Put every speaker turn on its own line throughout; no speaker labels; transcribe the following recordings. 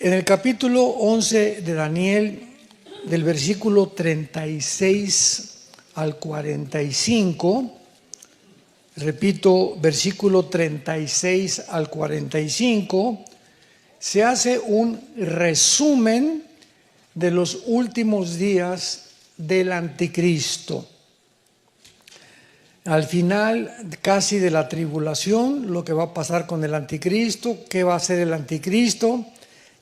En el capítulo 11 de Daniel, del versículo 36 al 45, repito, versículo 36 al 45, se hace un resumen de los últimos días del anticristo. Al final casi de la tribulación, lo que va a pasar con el anticristo, qué va a hacer el anticristo,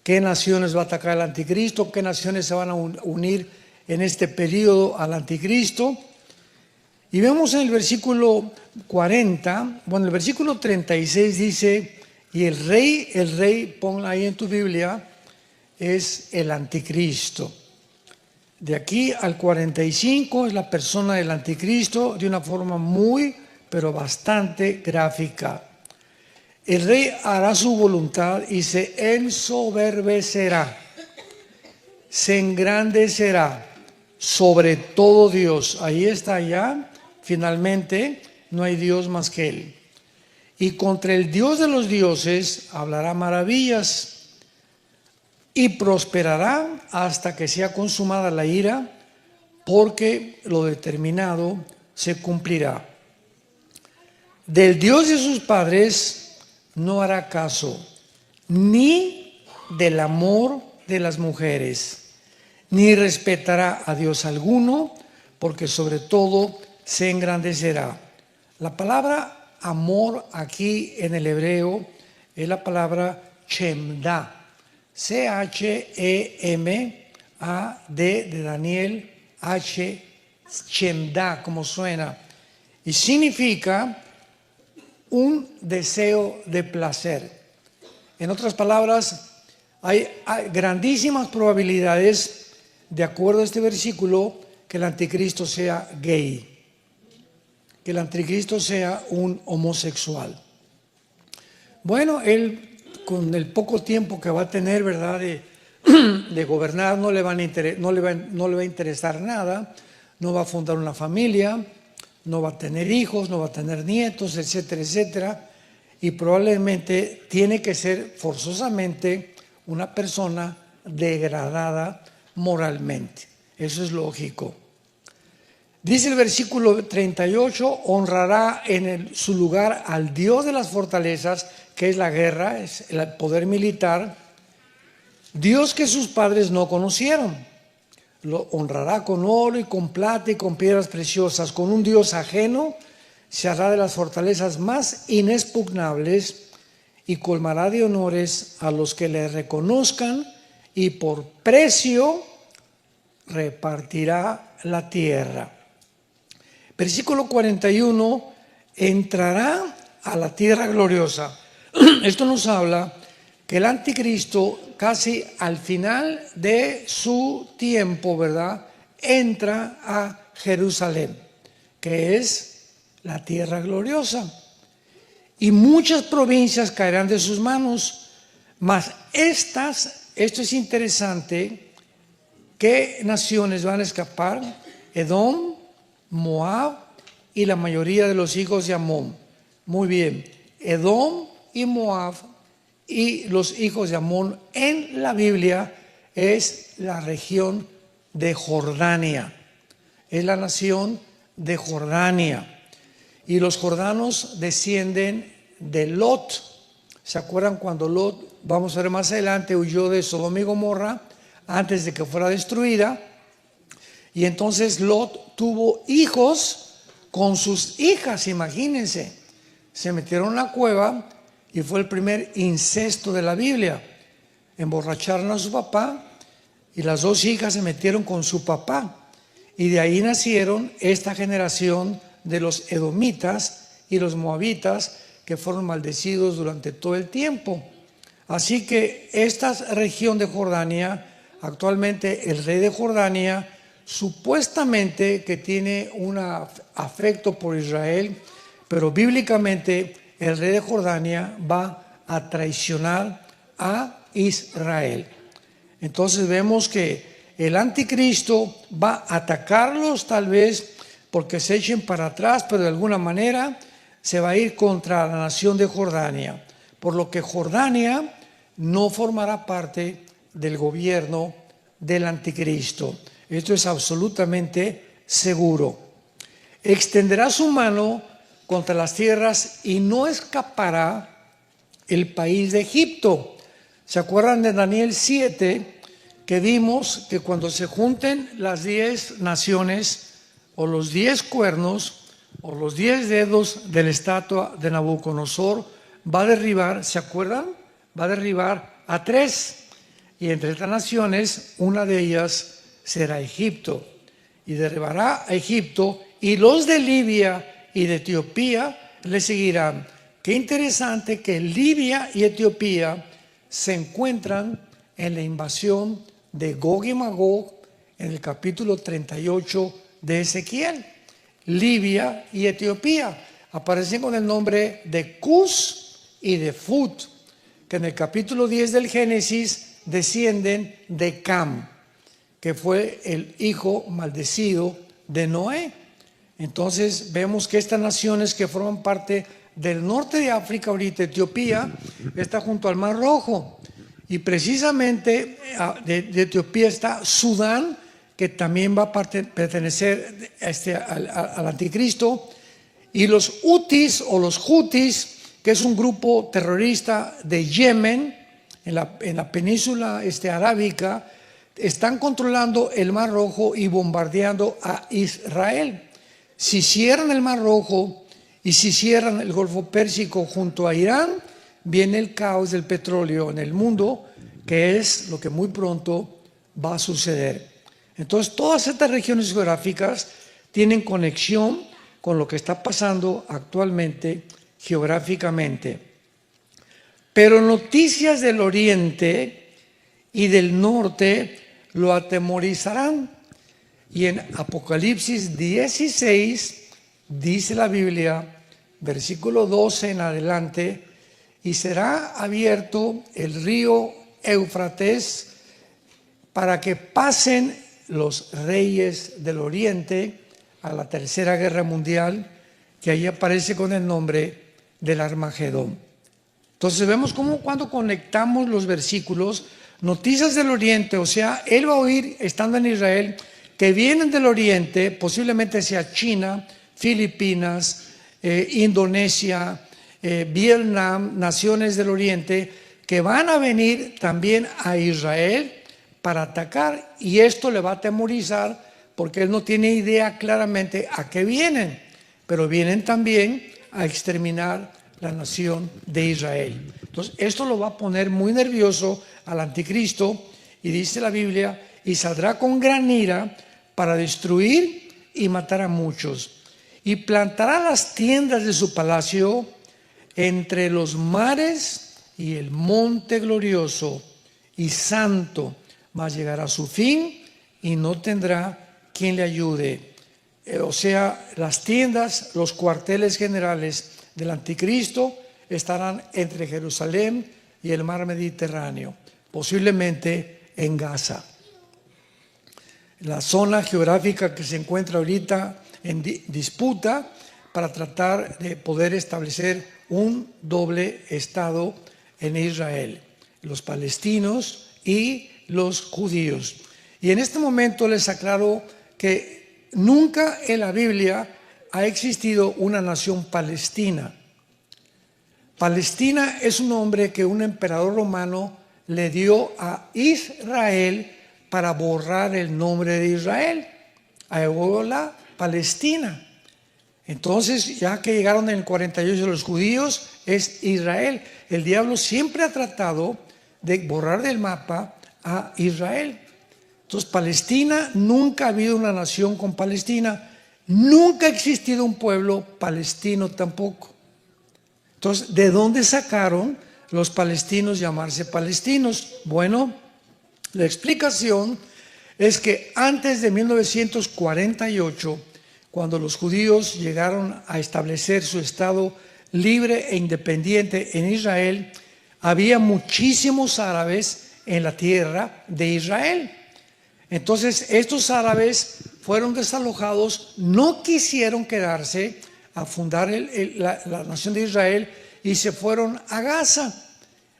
qué naciones va a atacar el anticristo, qué naciones se van a unir en este periodo al anticristo. Y vemos en el versículo 40, bueno, el versículo 36 dice, y el rey, ponla ahí en tu Biblia, es el anticristo. De aquí al 45 es la persona del anticristo de una forma muy, pero bastante gráfica. El rey hará su voluntad y se ensoberbecerá, se engrandecerá sobre todo Dios. Ahí está ya, finalmente, no hay Dios más que Él. Y contra el Dios de los dioses hablará maravillas y prosperará hasta que sea consumada la ira, porque lo determinado se cumplirá. Del Dios de sus padres no hará caso, ni del amor de las mujeres, ni respetará a Dios alguno, porque sobre todo se engrandecerá. La palabra amor aquí en el hebreo es la palabra chemda, C-H-E-M-A-D de Daniel, H, chemda, como suena, y significa un deseo de placer. En otras palabras, hay grandísimas probabilidades, de acuerdo a este versículo, que el anticristo sea gay, que el anticristo sea un homosexual. Bueno, él con el poco tiempo que va a tener, ¿verdad?, de gobernar, no le va a interesar nada, no va a fundar una familia, no va a tener hijos, no va a tener nietos, etcétera, etcétera, y probablemente tiene que ser forzosamente una persona degradada moralmente. Eso es lógico. Dice el versículo 38, honrará en su lugar al Dios de las fortalezas, que es la guerra, es el poder militar, Dios que sus padres no conocieron. Lo honrará con oro y con plata y con piedras preciosas. Con un Dios ajeno se hará de las fortalezas más inexpugnables y colmará de honores a los que le reconozcan, y por precio repartirá la tierra. Versículo 41, entrará a la tierra gloriosa. Esto nos habla que el anticristo casi al final de su tiempo, ¿verdad?, entra a Jerusalén, que es la tierra gloriosa. Y muchas provincias caerán de sus manos, mas esto es interesante, ¿qué naciones van a escapar? Edom, Moab y la mayoría de los hijos de Amón. Muy bien, Edom y Moab y los hijos de Amón en la Biblia es la región de Jordania, es la nación de Jordania. Y los jordanos descienden de Lot. ¿Se acuerdan cuando Lot, vamos a ver más adelante, huyó de Sodoma y Gomorra antes de que fuera destruida? Y entonces Lot tuvo hijos con sus hijas, imagínense. Se metieron en la cueva y fue el primer incesto de la Biblia. Emborracharon a su papá y las dos hijas se metieron con su papá. Y de ahí nacieron esta generación de los edomitas y los moabitas, que fueron maldecidos durante todo el tiempo. Así que esta región de Jordania, actualmente el rey de Jordania, supuestamente que tiene un afecto por Israel, pero bíblicamente el rey de Jordania va a traicionar a Israel. Entonces vemos que el anticristo va a atacarlos, tal vez porque se echen para atrás, pero de alguna manera se va a ir contra la nación de Jordania, por lo que Jordania no formará parte del gobierno del anticristo. Esto es absolutamente seguro. Extenderá su mano contra las tierras y no escapará el país de Egipto. ¿Se acuerdan de Daniel 7? Que vimos que cuando se junten las 10 naciones o los 10 cuernos o los 10 dedos de la estatua de Nabucodonosor, va a derribar, ¿se acuerdan? Va a derribar a 3. Y entre estas naciones, una de ellas será Egipto. Y derribará a Egipto, y los de Libia y de Etiopía le seguirán. Qué interesante que Libia y Etiopía se encuentran en la invasión de Gog y Magog en el capítulo 38 de Ezequiel. Libia y Etiopía aparecen con el nombre de Cus y de Fut, que en el capítulo 10 del Génesis descienden de Cam, que fue el hijo maldecido de Noé. Entonces vemos que estas naciones que forman parte del norte de África ahorita, Etiopía, está junto al Mar Rojo. Y precisamente de Etiopía está Sudán, que también va a pertenecer al anticristo. Y los Hutis o los Hutis, que es un grupo terrorista de Yemen, en la península arábica, están controlando el Mar Rojo y bombardeando a Israel. Si cierran el Mar Rojo y si cierran el Golfo Pérsico junto a Irán, viene el caos del petróleo en el mundo, que es lo que muy pronto va a suceder. Entonces, todas estas regiones geográficas tienen conexión con lo que está pasando actualmente geográficamente. Pero noticias del oriente y del norte lo atemorizarán. Y en Apocalipsis 16 dice la Biblia, versículo 12 en adelante, y será abierto el río Éufrates para que pasen los reyes del oriente a la tercera guerra mundial, que ahí aparece con el nombre del Armagedón. Entonces vemos cómo cuando conectamos los versículos, noticias del oriente, o sea, él va a oír estando en Israel, que vienen del oriente, posiblemente sea China, Filipinas, Indonesia, Vietnam, naciones del oriente, que van a venir también a Israel para atacar, y esto le va a atemorizar porque él no tiene idea claramente a qué vienen, pero vienen también a exterminar la nación de Israel. Entonces esto lo va a poner muy nervioso al anticristo, y dice la Biblia, y saldrá con gran ira para destruir y matar a muchos, y plantará las tiendas de su palacio entre los mares y el monte glorioso y santo, mas llegará a su fin y no tendrá quien le ayude. O sea, las tiendas, los cuarteles generales del anticristo estarán entre Jerusalén y el mar Mediterráneo, posiblemente en Gaza. La zona geográfica que se encuentra ahorita en disputa para tratar de poder establecer un doble estado en Israel, los palestinos y los judíos. Y en este momento les aclaro que nunca en la Biblia ha existido una nación palestina. Palestina es un nombre que un emperador romano le dio a Israel para borrar el nombre de Israel, a Eola, Palestina. Entonces, ya que llegaron en el 48 los judíos, es Israel. El diablo siempre ha tratado de borrar del mapa a Israel. Entonces, Palestina, nunca ha habido una nación con Palestina, nunca ha existido un pueblo palestino tampoco. Entonces, ¿de dónde sacaron los palestinos llamarse palestinos? Bueno, la explicación es que antes de 1948, cuando los judíos llegaron a establecer su estado libre e independiente en Israel, había muchísimos árabes en la tierra de Israel. Entonces estos árabes fueron desalojados, no quisieron quedarse a fundar la nación de Israel y se fueron a Gaza.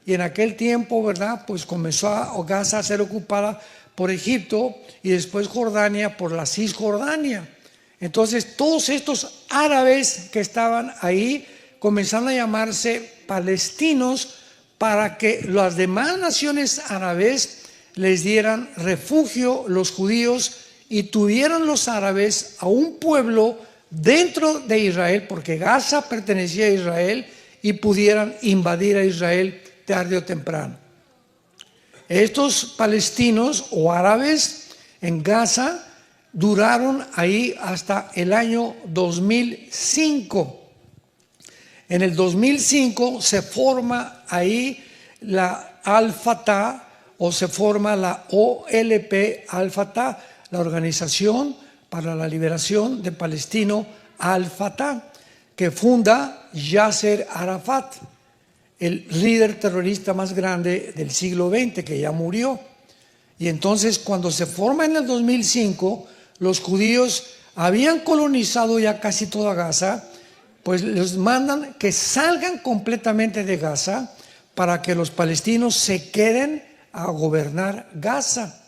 y en aquel tiempo, ¿verdad? Pues comenzó Gaza a ser ocupada por Egipto y después Jordania por la Cisjordania. Entonces todos estos árabes que estaban ahí comenzaron a llamarse palestinos para que las demás naciones árabes les dieran refugio los judíos y tuvieran los árabes a un pueblo dentro de Israel, porque Gaza pertenecía a Israel, y pudieran invadir a Israel tarde o temprano. Estos palestinos o árabes en Gaza duraron ahí hasta el año 2005. En el 2005 se forma ahí la Al-Fatah, o se forma la OLP Al-Fatah, la Organización para la Liberación de Palestino Al-Fatah, que funda Yasser Arafat, el líder terrorista más grande del siglo XX, que ya murió. Y entonces, cuando se forma en el 2005, los judíos habían colonizado ya casi toda Gaza, pues les mandan que salgan completamente de Gaza para que los palestinos se queden a gobernar Gaza.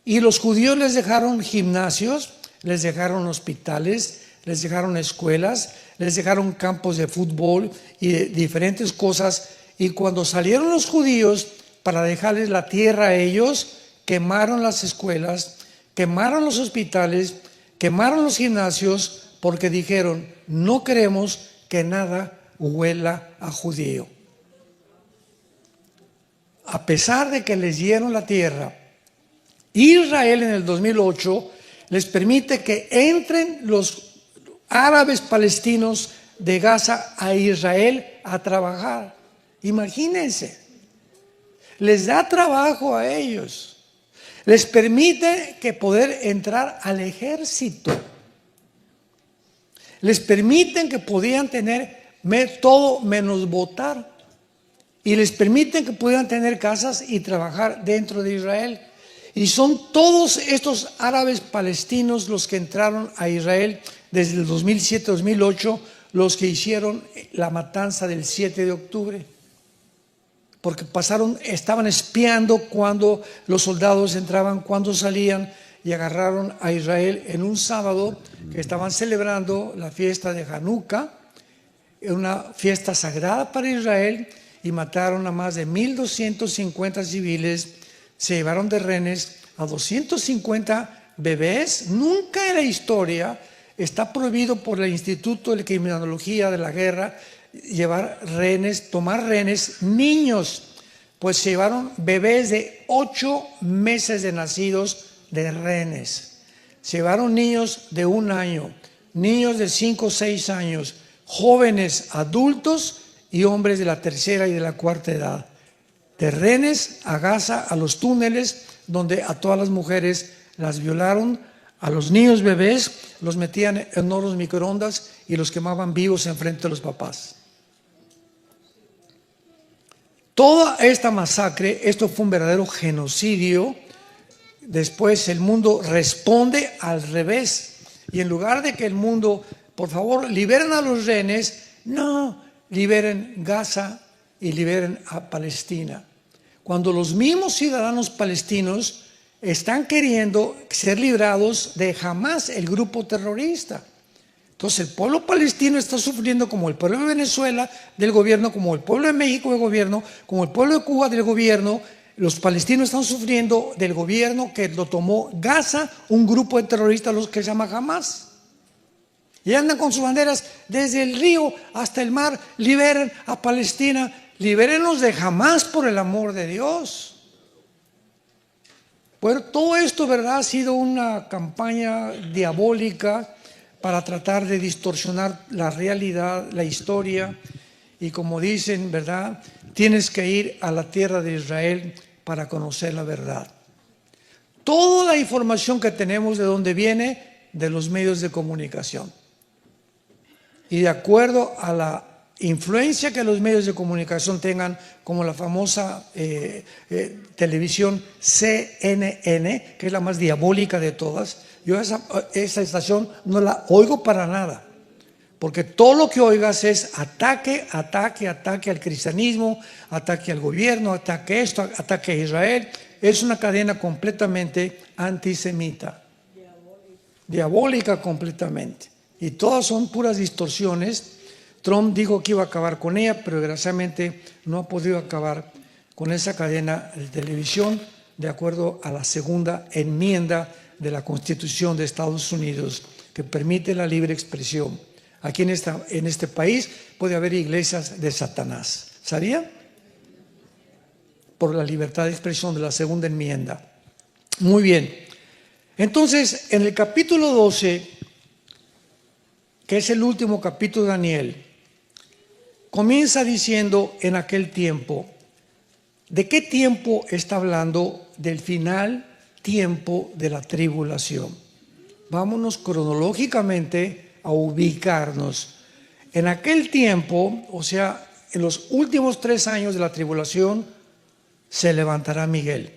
Y los judíos les dejaron gimnasios, les dejaron hospitales, les dejaron escuelas, les dejaron campos de fútbol y de diferentes cosas. Y cuando salieron los judíos para dejarles la tierra a ellos, quemaron las escuelas, quemaron los hospitales, quemaron los gimnasios, porque dijeron: no queremos que nada huela a judío. A pesar de que les dieron la tierra, Israel en el 2008 les permite que entren los árabes palestinos de Gaza a Israel a trabajar. Imagínense, les da trabajo a ellos, les permite que poder entrar al ejército, les permiten que podían tener todo menos votar, y les permiten que puedan tener casas y trabajar dentro de Israel. Y son todos estos árabes palestinos los que entraron a Israel desde el 2007-2008, los que hicieron la matanza del 7 de octubre. Porque estaban espiando cuando los soldados entraban, cuando salían, y agarraron a Israel en un sábado que estaban celebrando la fiesta de Hanukkah, una fiesta sagrada para Israel, y mataron a más de 1,250 civiles. Se llevaron de rehenes a 250 bebés. Nunca en la historia está prohibido por el Instituto de Criminología de la Guerra llevar rehenes, tomar rehenes niños. Pues se llevaron bebés de 8 meses de nacidos de rehenes. Se llevaron niños de 1 año, niños de 5 o 6 años, jóvenes adultos y hombres de la tercera y de la cuarta edad. De rehenes a Gaza, a los túneles, donde a todas las mujeres las violaron, a los niños bebés los metían en hornos microondas y los quemaban vivos enfrente de los papás. Toda esta masacre, esto fue un verdadero genocidio. Después el mundo responde al revés, y en lugar de que el mundo, por favor, liberen a los rehenes, no, liberen Gaza y liberen a Palestina. Cuando los mismos ciudadanos palestinos están queriendo ser librados de Hamás, el grupo terrorista. Entonces el pueblo palestino está sufriendo como el pueblo de Venezuela del gobierno, como el pueblo de México del gobierno, como el pueblo de Cuba del gobierno. Los palestinos están sufriendo del gobierno que lo tomó Gaza, un grupo de terroristas, los que se llama Hamás. Y andan con sus banderas desde el río hasta el mar: liberen a Palestina, libérenlos de Hamás, por el amor de Dios. Bueno, todo esto, ¿verdad?, ha sido una campaña diabólica para tratar de distorsionar la realidad, la historia. Y como dicen, ¿verdad?, tienes que ir a la tierra de Israel para conocer la verdad. Toda la información que tenemos, ¿de dónde viene? De los medios de comunicación. Y de acuerdo a la influencia que los medios de comunicación tengan, como la famosa televisión CNN, que es la más diabólica de todas, yo esa estación no la oigo para nada, Porque todo lo que oigas es ataque, ataque, ataque al cristianismo, ataque al gobierno, ataque a esto, ataque a Israel. Es una cadena completamente antisemita, diabólica completamente. Y todas son puras distorsiones. Trump dijo que iba a acabar con ella, pero desgraciadamente no ha podido acabar con esa cadena de televisión de acuerdo a la segunda enmienda de la Constitución de Estados Unidos, que permite la libre expresión. Aquí en este país puede haber iglesias de Satanás. ¿Sabía? Por la libertad de expresión de la segunda enmienda. Muy bien. Entonces, en el capítulo 12, que es el último capítulo de Daniel, comienza diciendo en aquel tiempo. ¿De qué tiempo está hablando? Del final tiempo de la tribulación. Vámonos cronológicamente a ubicarnos. En aquel tiempo, o sea, en los últimos 3 años de la tribulación, se levantará Miguel.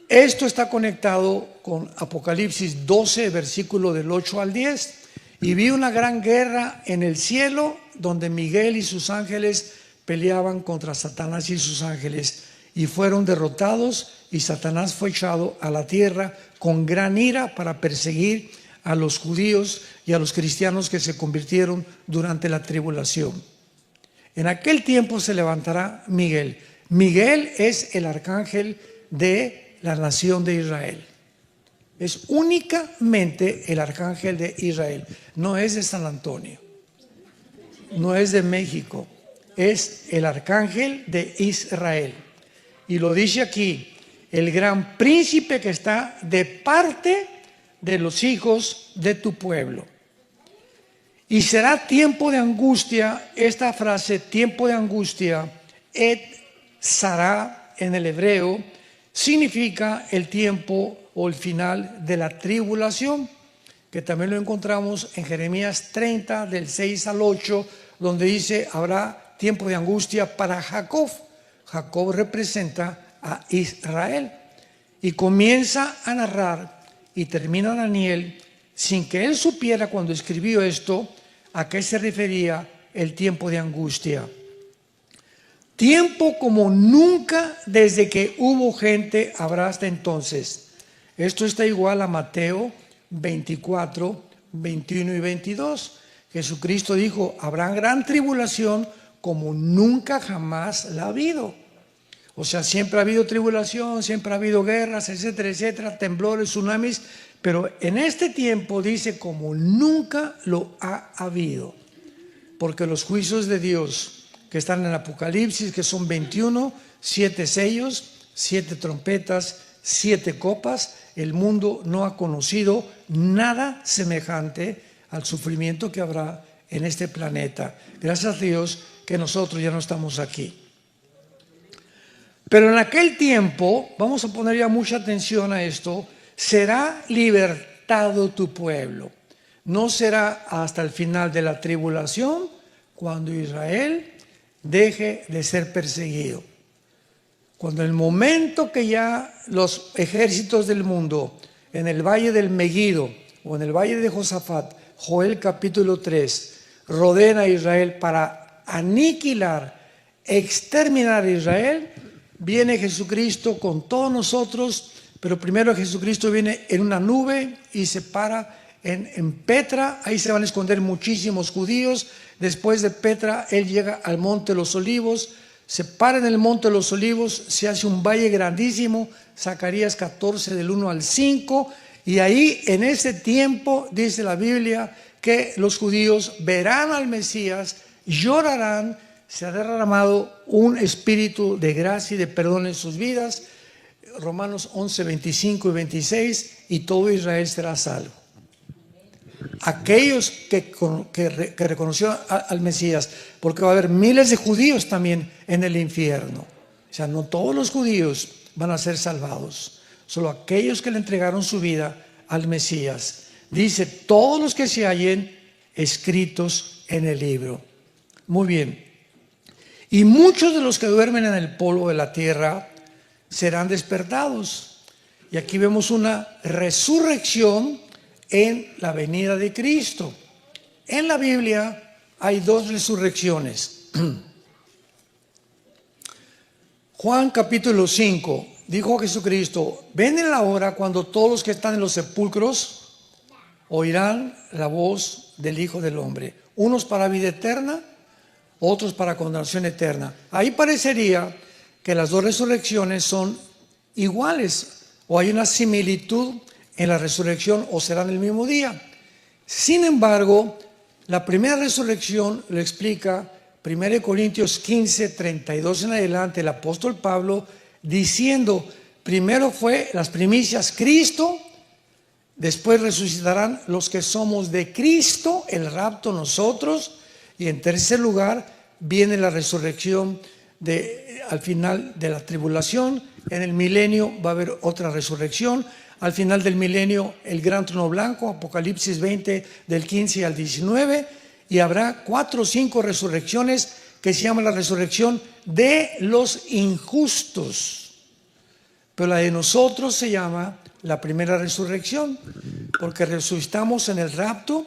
Esto está conectado con Apocalipsis 12, versículo del 8 al 10. Y vi una gran guerra en el cielo, donde Miguel y sus ángeles peleaban contra Satanás y sus ángeles, y fueron derrotados, y Satanás fue echado a la tierra con gran ira para perseguir a los judíos y a los cristianos que se convirtieron durante la tribulación. En aquel tiempo se levantará Miguel. Miguel es el arcángel de la nación de Israel. Es únicamente el arcángel de Israel. No es de San Antonio, no es de México. Es el arcángel de Israel. Y lo dice aquí, el gran príncipe que está de parte de los hijos de tu pueblo. Y será tiempo de angustia. Esta frase, tiempo de angustia, et sará en el hebreo, significa el tiempo o el final de la tribulación, que también lo encontramos en Jeremías 30, del 6 al 8, donde dice, habrá tiempo de angustia para Jacob. Jacob representa a Israel. Y comienza a narrar y termina Daniel sin que él supiera cuando escribió esto a qué se refería el tiempo de angustia. Tiempo como nunca desde que hubo gente habrá hasta entonces. Esto está igual a Mateo 24, 21 y 22. Jesucristo dijo, habrá gran tribulación como nunca jamás la ha habido. O sea, siempre ha habido tribulación, siempre ha habido guerras, etcétera, etcétera, temblores, tsunamis, pero en este tiempo dice como nunca lo ha habido, porque los juicios de Dios que están en Apocalipsis, que son 21, 7 sellos, 7 trompetas, 7 copas, el mundo no ha conocido nada semejante al sufrimiento que habrá en este planeta. Gracias a Dios que nosotros ya no estamos aquí. Pero en aquel tiempo, vamos a poner ya mucha atención a esto, será libertado tu pueblo. No será hasta el final de la tribulación, cuando Israel deje de ser perseguido. Cuando el momento que ya los ejércitos del mundo, en el valle del Megiddo o en el valle de Josafat, Joel capítulo 3, rodean a Israel para aniquilar, exterminar a Israel, viene Jesucristo con todos nosotros, pero primero Jesucristo viene en una nube y se para en Petra. Ahí se van a esconder muchísimos judíos. Después de Petra, Él llega al Monte de los Olivos, se para en el Monte de los Olivos, se hace un valle grandísimo, Zacarías 14 del 1 al 5, y ahí en ese tiempo dice la Biblia que los judíos verán al Mesías, llorarán, se ha derramado un espíritu de gracia y de perdón en sus vidas, Romanos 11, 25 y 26, y todo Israel será salvo. Aquellos que reconocieron al Mesías, porque va a haber miles de judíos también en el infierno. O sea, no todos los judíos van a ser salvados, solo aquellos que le entregaron su vida al Mesías. Dice, todos los que se hallen escritos en el libro. Muy bien. Y muchos de los que duermen en el polvo de la tierra serán despertados. Y aquí vemos una resurrección en la venida de Cristo. En la Biblia hay dos resurrecciones. Juan capítulo 5, dijo Jesucristo: ven en la hora cuando todos los que están en los sepulcros oirán la voz del Hijo del Hombre, unos para vida eterna, otros para condenación eterna. Ahí parecería que las dos resurrecciones son iguales, o hay una similitud en la resurrección, o serán el mismo día. Sin embargo, la primera resurrección lo explica 1 Corintios 15, 32 en adelante, el apóstol Pablo, diciendo: primero fue las primicias Cristo, después resucitarán los que somos de Cristo, el rapto nosotros, y en tercer lugar viene la resurrección al final de la tribulación. En el milenio va a haber otra resurrección. Al final del milenio, el gran trono blanco, Apocalipsis 20, del 15 al 19, y habrá 4 o 5 resurrecciones que se llama la resurrección de los injustos. Pero la de nosotros se llama la primera resurrección, porque resucitamos en el rapto,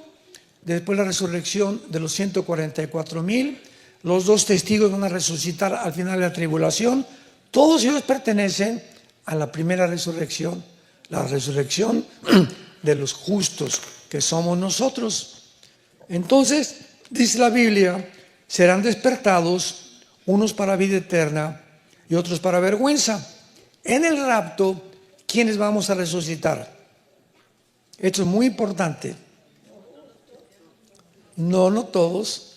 después la resurrección de los 144,000, los 2 testigos van a resucitar al final de la tribulación. Todos ellos pertenecen a la primera resurrección, la resurrección de los justos, que somos nosotros. Entonces, dice la Biblia, serán despertados unos para vida eterna y otros para vergüenza. En el rapto, ¿quiénes vamos a resucitar? Esto es muy importante. No todos.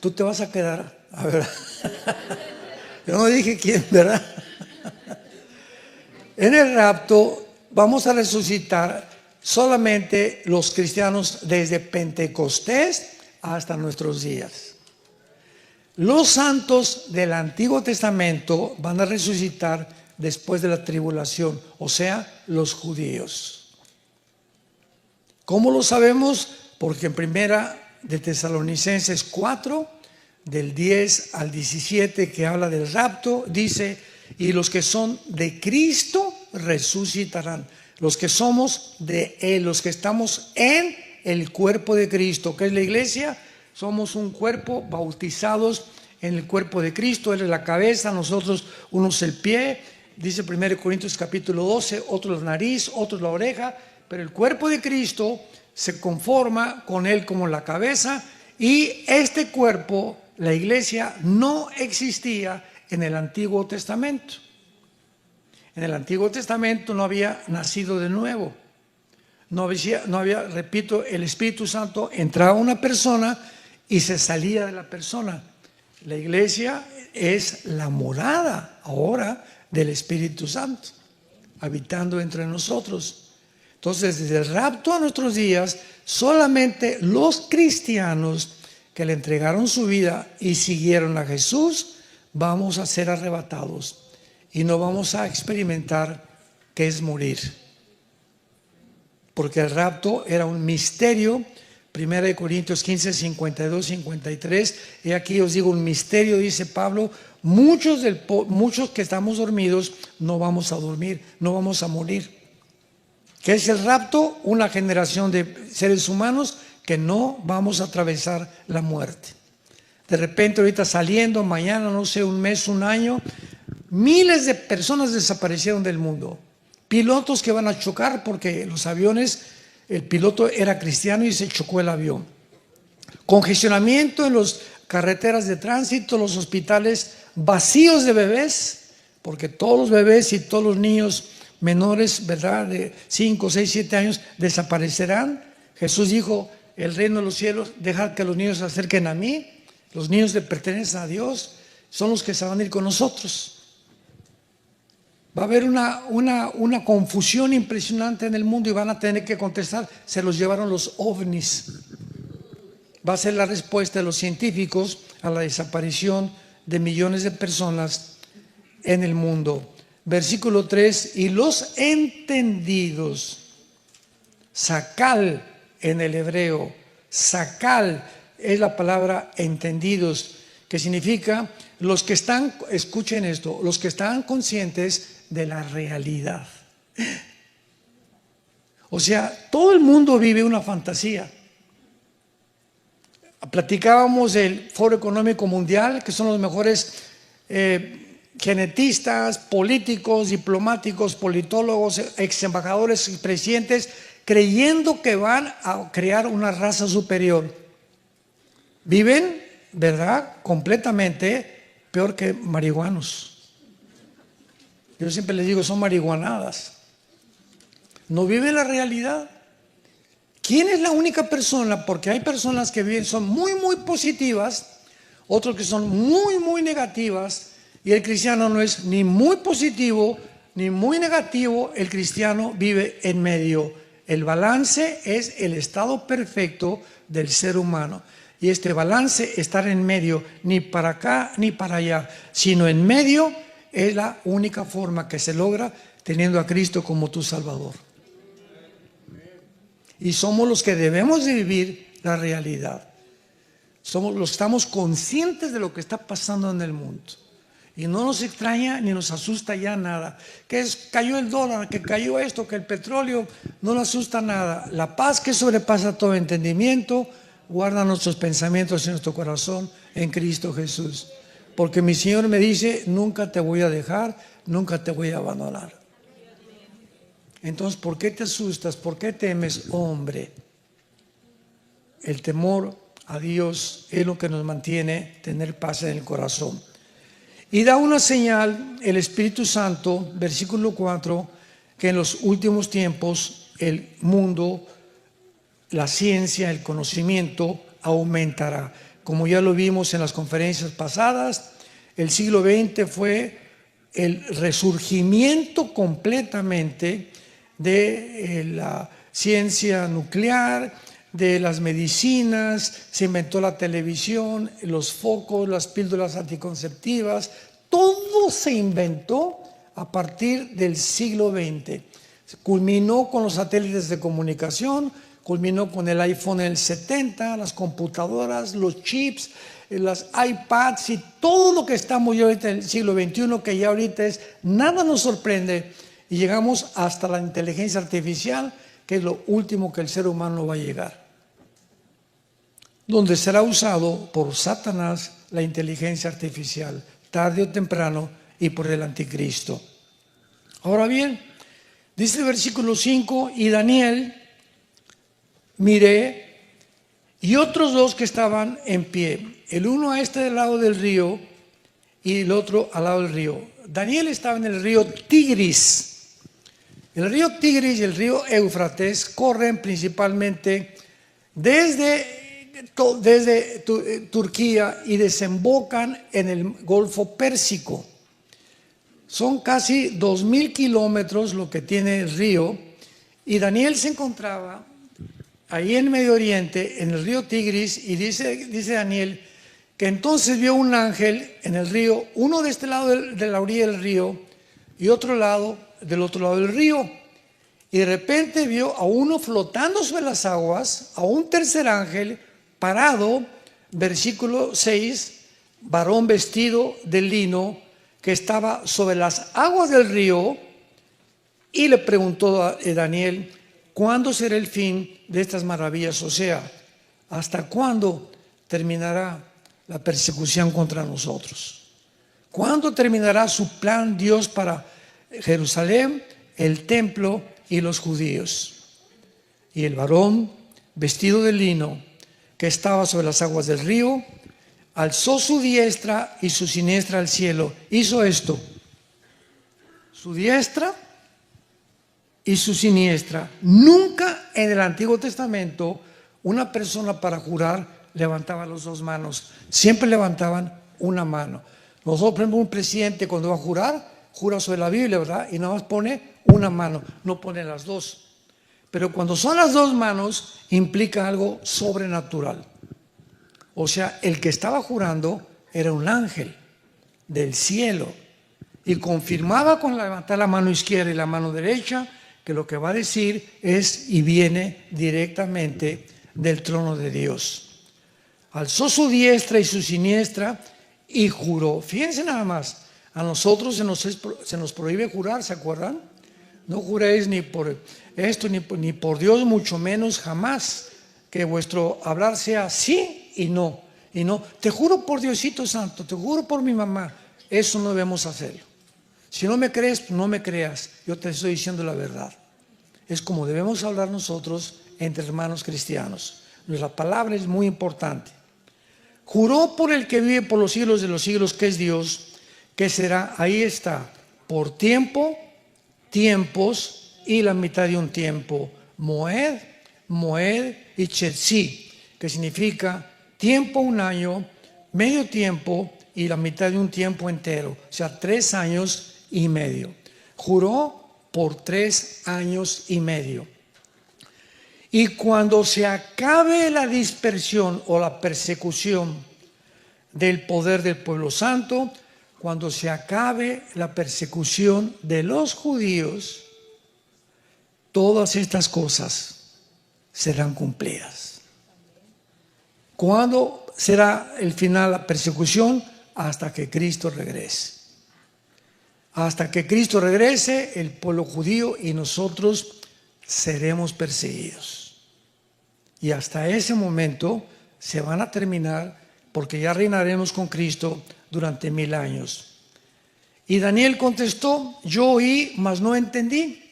Tú te vas a quedar, a ver. Yo no dije quién, ¿verdad? En el rapto vamos a resucitar solamente los cristianos desde Pentecostés hasta nuestros días. Los santos del Antiguo Testamento van a resucitar después de la tribulación, o sea, los judíos. ¿Cómo lo sabemos? Porque en primera de Tesalonicenses 4, del 10 al 17, que habla del rapto, dice: y los que son de Cristo resucitarán. Los que somos de Él, los que estamos en el cuerpo de Cristo, que es la iglesia, somos un cuerpo bautizados en el cuerpo de Cristo. Él es la cabeza, nosotros unos el pie, dice 1 Corintios capítulo 12, otros la nariz, otros la oreja, pero el cuerpo de Cristo se conforma con Él como la cabeza, y este cuerpo, la iglesia, no existía en el Antiguo Testamento. En el Antiguo Testamento no había nacido de nuevo. No había, repito, el Espíritu Santo entraba a una persona y se salía de la persona. La iglesia es la morada ahora del Espíritu Santo, habitando entre nosotros. Entonces, desde el rapto a nuestros días, solamente los cristianos que le entregaron su vida y siguieron a Jesús, vamos a ser arrebatados y no vamos a experimentar qué es morir. Porque el rapto era un misterio. 1 Corintios 15, 52, 53. Y aquí os digo un misterio, dice Pablo. Muchos que estamos dormidos no vamos a dormir, no vamos a morir. ¿Qué es el rapto? Una generación de seres humanos que no vamos a atravesar la muerte. De repente ahorita saliendo, mañana, no sé, un mes, un año, miles de personas desaparecieron del mundo. Pilotos que van a chocar porque los aviones, el piloto era cristiano y se chocó el avión. Congestionamiento en las carreteras de tránsito, los hospitales vacíos de bebés, porque todos los bebés y todos los niños menores, ¿verdad?, de 5, 6, 7 años desaparecerán. Jesús dijo: el reino de los cielos, dejad que los niños se acerquen a mí. Los niños le pertenecen a Dios, son los que se van a ir con nosotros. Va a haber una confusión impresionante en el mundo y van a tener que contestar: se los llevaron los ovnis. Va a ser la respuesta de los científicos a la desaparición de millones de personas en el mundo. Versículo 3: y los entendidos, sakal en el hebreo, sakal es la palabra entendidos, que significa los que están, escuchen esto, los que están conscientes de la realidad. O sea, todo el mundo vive una fantasía. Platicábamos del Foro Económico Mundial, que son los mejores genetistas, políticos, diplomáticos, politólogos, ex embajadores y presidentes, creyendo que van a crear una raza superior. Viven, ¿verdad?, completamente peor que marihuanos. Yo siempre les digo, son marihuanadas. No viven la realidad. ¿Quién es la única persona? Porque hay personas que viven, son muy, muy positivas, otros que son muy, muy negativas, y el cristiano no es ni muy positivo ni muy negativo. El cristiano vive en medio. El balance es el estado perfecto del ser humano. Y este balance, estar en medio, ni para acá ni para allá, sino en medio, es la única forma que se logra teniendo a Cristo como tu Salvador. Y somos los que debemos de vivir la realidad. Somos los que estamos conscientes de lo que está pasando en el mundo. Y no nos extraña ni nos asusta ya nada. Cayó el dólar, que cayó esto, que el petróleo, no nos asusta nada. La paz que sobrepasa todo entendimiento guarda nuestros pensamientos en nuestro corazón en Cristo Jesús. Porque mi Señor me dice, nunca te voy a dejar, nunca te voy a abandonar. Entonces, ¿por qué te asustas? ¿Por qué temes, hombre? El temor a Dios es lo que nos mantiene tener paz en el corazón. Y da una señal el Espíritu Santo, versículo 4, que en los últimos tiempos el mundo, la ciencia, el conocimiento aumentará. Como ya lo vimos en las conferencias pasadas, el siglo XX fue el resurgimiento completamente de la ciencia nuclear, de las medicinas, se inventó la televisión, los focos, las píldoras anticonceptivas, todo se inventó a partir del siglo XX. Culminó con los satélites de comunicación, culminó con el iPhone en el 70, las computadoras, los chips, las iPads y todo lo que estamos ya ahorita en el siglo XXI, que ya ahorita nada nos sorprende, y llegamos hasta la inteligencia artificial, que es lo último que el ser humano va a llegar, donde será usado por Satanás la inteligencia artificial, tarde o temprano, y por el anticristo. Ahora bien, dice el versículo 5, y Daniel miré, y otros dos que estaban en pie, el uno a este lado del río y el otro al lado del río. Daniel estaba en el río Tigris. El río Tigris y el río Éufrates corren principalmente desde Turquía y desembocan en el Golfo Pérsico. Son casi 2,000 kilómetros lo que tiene el río, y Daniel se encontraba ahí en Medio Oriente, en el río Tigris, y dice Daniel que entonces vio un ángel en el río, uno de este lado de la orilla del río y otro lado del otro lado del río, y de repente vio a uno flotando sobre las aguas, a un tercer ángel parado, versículo 6, varón vestido de lino, que estaba sobre las aguas del río, y le preguntó a Daniel, ¿cuándo será el fin de estas maravillas? O sea, ¿hasta cuándo terminará la persecución contra nosotros? ¿Cuándo terminará su plan Dios para Jerusalén, el templo y los judíos? Y el varón vestido de lino, que estaba sobre las aguas del río, alzó su diestra y su siniestra al cielo. Hizo esto, su diestra y su siniestra. Nunca en el Antiguo Testamento una persona para jurar levantaba las dos manos, siempre levantaban una mano. Nosotros, por ejemplo, un presidente cuando va a jurar, jura sobre la Biblia, ¿verdad? Y nada más pone una mano, no pone las dos. Pero cuando son las dos manos, implica algo sobrenatural. O sea, el que estaba jurando era un ángel del cielo y confirmaba con levantar la mano izquierda y la mano derecha que lo que va a decir es y viene directamente del trono de Dios. Alzó su diestra y su siniestra y juró. Fíjense nada más, a nosotros se nos prohíbe jurar, ¿se acuerdan? No juréis ni por esto ni por Dios, mucho menos jamás, que vuestro hablar sea sí y no. Y no, te juro por Diosito Santo, te juro por mi mamá. Eso no debemos hacerlo. Si no me crees, no me creas. Yo te estoy diciendo la verdad. Es como debemos hablar nosotros entre hermanos cristianos. Nuestra palabra es muy importante. Juró por el que vive por los siglos de los siglos, que es Dios, que será, ahí está, por tiempo, tiempos y la mitad de un tiempo. Moed, Moed y Chetzi, que significa tiempo, un año, medio tiempo y la mitad de un tiempo entero. O sea, 3 años y medio. Juró por 3 años y medio. Y cuando se acabe la dispersión o la persecución del poder del pueblo santo, cuando se acabe la persecución de los judíos, todas estas cosas serán cumplidas. ¿Cuándo será el final de la persecución? Hasta que Cristo regrese. Hasta que Cristo regrese, el pueblo judío y nosotros seremos perseguidos. Y hasta ese momento se van a terminar, porque ya reinaremos con Cristo durante 1000 años. Y Daniel contestó: yo oí, mas no entendí.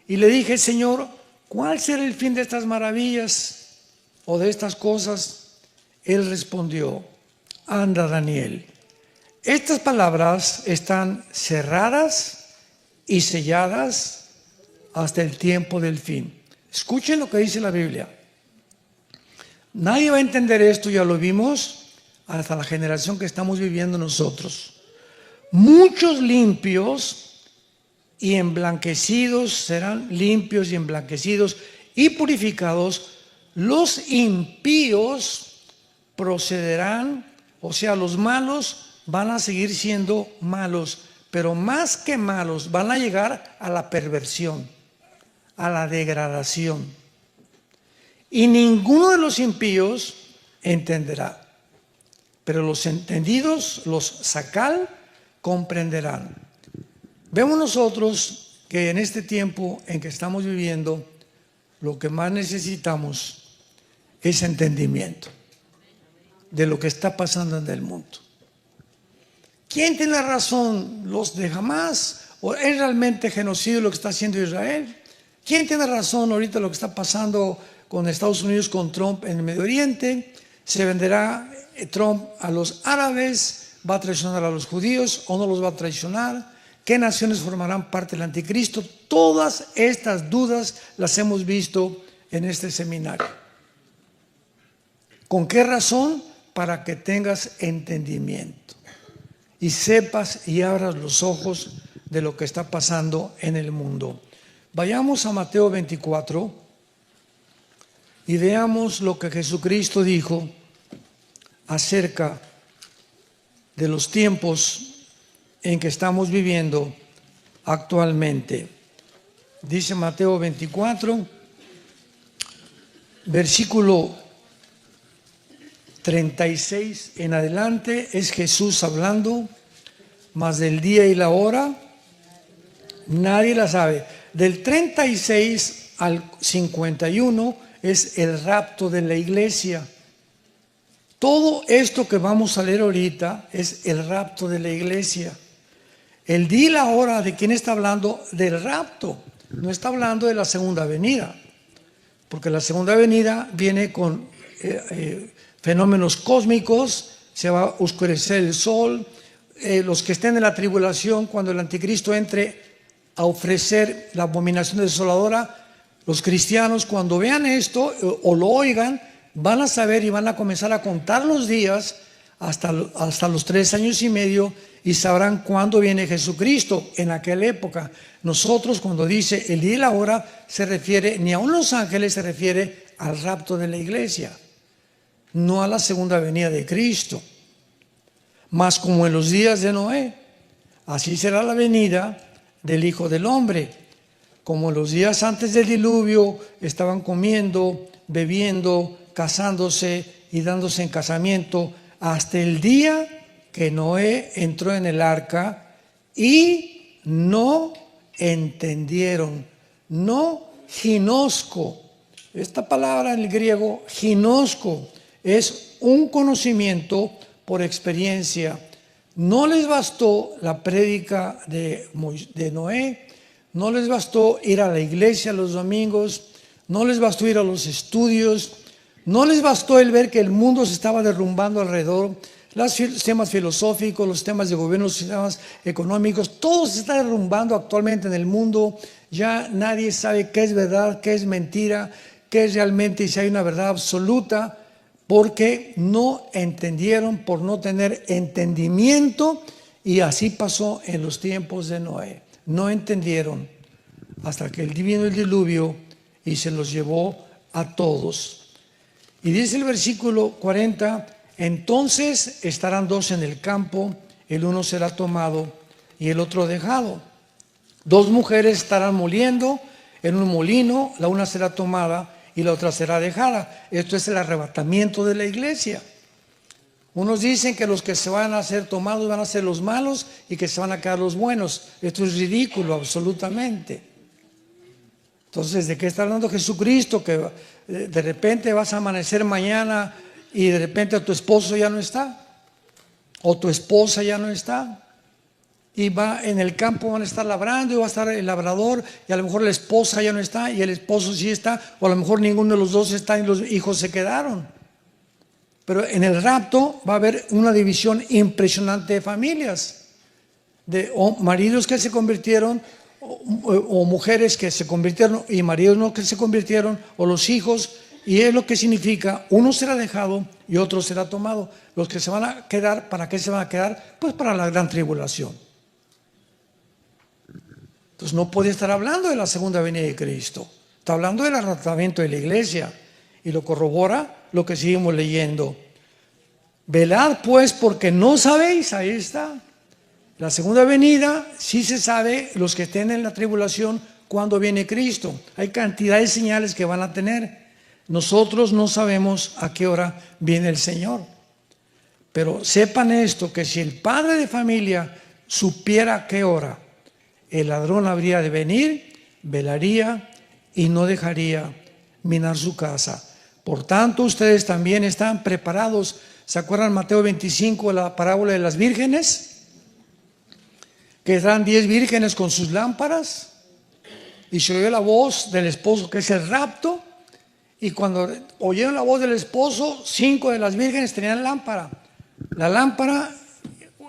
Y le dije: Señor, ¿cuál será el fin de estas maravillas o de estas cosas? Él respondió: anda, Daniel, estas palabras están cerradas y selladas hasta el tiempo del fin. Escuchen lo que dice la Biblia. Nadie va a entender esto, ya lo vimos, hasta la generación que estamos viviendo nosotros. Muchos limpios y emblanquecidos serán limpios y emblanquecidos y purificados. Los impíos procederán, o sea, los malos van a seguir siendo malos, pero más que malos van a llegar a la perversión, a la degradación. Y ninguno de los impíos entenderá, pero los entendidos, los sacal, comprenderán. Vemos nosotros que en este tiempo en que estamos viviendo, lo que más necesitamos es entendimiento de lo que está pasando en el mundo. ¿Quién tiene la razón? ¿Los de Hamás? ¿O es realmente genocidio lo que está haciendo Israel? ¿Quién tiene razón ahorita lo que está pasando con Estados Unidos, con Trump en el Medio Oriente? ¿Se venderá Trump a los árabes? ¿Va a traicionar a los judíos o no los va a traicionar? ¿Qué naciones formarán parte del anticristo? Todas estas dudas las hemos visto en este seminario. ¿Con qué razón? Para que tengas entendimiento y sepas y abras los ojos de lo que está pasando en el mundo. Vayamos a Mateo 24 y veamos lo que Jesucristo dijo acerca de los tiempos en que estamos viviendo actualmente. Dice Mateo 24, versículo 36 en adelante, es Jesús hablando, mas del día y la hora nadie la sabe. Del 36 al 51 es el rapto de la iglesia. Todo esto que vamos a leer ahorita es el rapto de la iglesia. El día y la hora, ¿de quién está hablando? Del rapto. No está hablando de la segunda venida, porque la segunda venida viene con fenómenos cósmicos, se va a oscurecer el sol, los que estén en la tribulación, cuando el anticristo entre a ofrecer la abominación desoladora, los cristianos cuando vean esto o lo oigan, van a saber y van a comenzar a contar los días hasta los 3 años y medio y sabrán cuándo viene Jesucristo en aquella época. Nosotros cuando dice el día y la hora se refiere, ni aun los ángeles, se refiere al rapto de la iglesia, no a la segunda venida de Cristo. Mas como en los días de Noé, así será la venida del Hijo del Hombre. Como en los días antes del diluvio estaban comiendo, bebiendo, casándose y dándose en casamiento, hasta el día que Noé entró en el arca y no entendieron. No ginosco. Esta palabra en el griego, ginosco, es un conocimiento por experiencia. No les bastó la prédica de Noé, no les bastó ir a la iglesia los domingos, no les bastó ir a los estudios, no les bastó el ver que el mundo se estaba derrumbando alrededor, los sistemas filosóficos, los sistemas de gobierno, los sistemas económicos, todo se está derrumbando actualmente en el mundo. Ya nadie sabe qué es verdad, qué es mentira, qué es realmente y si hay una verdad absoluta, porque no entendieron, por no tener entendimiento, y así pasó en los tiempos de Noé. No entendieron hasta que vino el diluvio y se los llevó a todos. Y dice el versículo 40, entonces estarán dos en el campo, el uno será tomado y el otro dejado. Dos mujeres estarán moliendo en un molino, la una será tomada y la otra será dejada. Esto es el arrebatamiento de la iglesia. Unos dicen que los que se van a ser tomados van a ser los malos y que se van a quedar los buenos. Esto es ridículo, absolutamente. Entonces, ¿de qué está hablando Jesucristo? Que de repente vas a amanecer mañana y de repente tu esposo ya no está, o tu esposa ya no está, y va en el campo, van a estar labrando y va a estar el labrador, y a lo mejor la esposa ya no está y el esposo sí está, o a lo mejor ninguno de los dos está y los hijos se quedaron. Pero en el rapto va a haber una división impresionante de familias, de maridos que se convirtieron, o mujeres que se convirtieron y maridos no que se convirtieron, o los hijos, y es lo que significa, uno será dejado y otro será tomado. Los que se van a quedar, ¿para qué se van a quedar? Pues para la gran tribulación. Entonces no puede estar hablando de la segunda venida de Cristo, está hablando del arrebatamiento de la iglesia, y lo corrobora lo que seguimos leyendo. Velad pues porque no sabéis, ahí está. La segunda venida, sí se sabe, los que estén en la tribulación, cuando viene Cristo. Hay cantidad de señales que van a tener. Nosotros no sabemos a qué hora viene el Señor. Pero sepan esto, que si el padre de familia supiera a qué hora el ladrón habría de venir, velaría y no dejaría minar su casa. Por tanto, ustedes también están preparados. ¿Se acuerdan Mateo 25, la parábola de las vírgenes? Que eran 10 vírgenes con sus lámparas, y se oyó la voz del esposo, que es el rapto, y cuando oyeron la voz del esposo, 5 de las vírgenes tenían lámpara. La lámpara,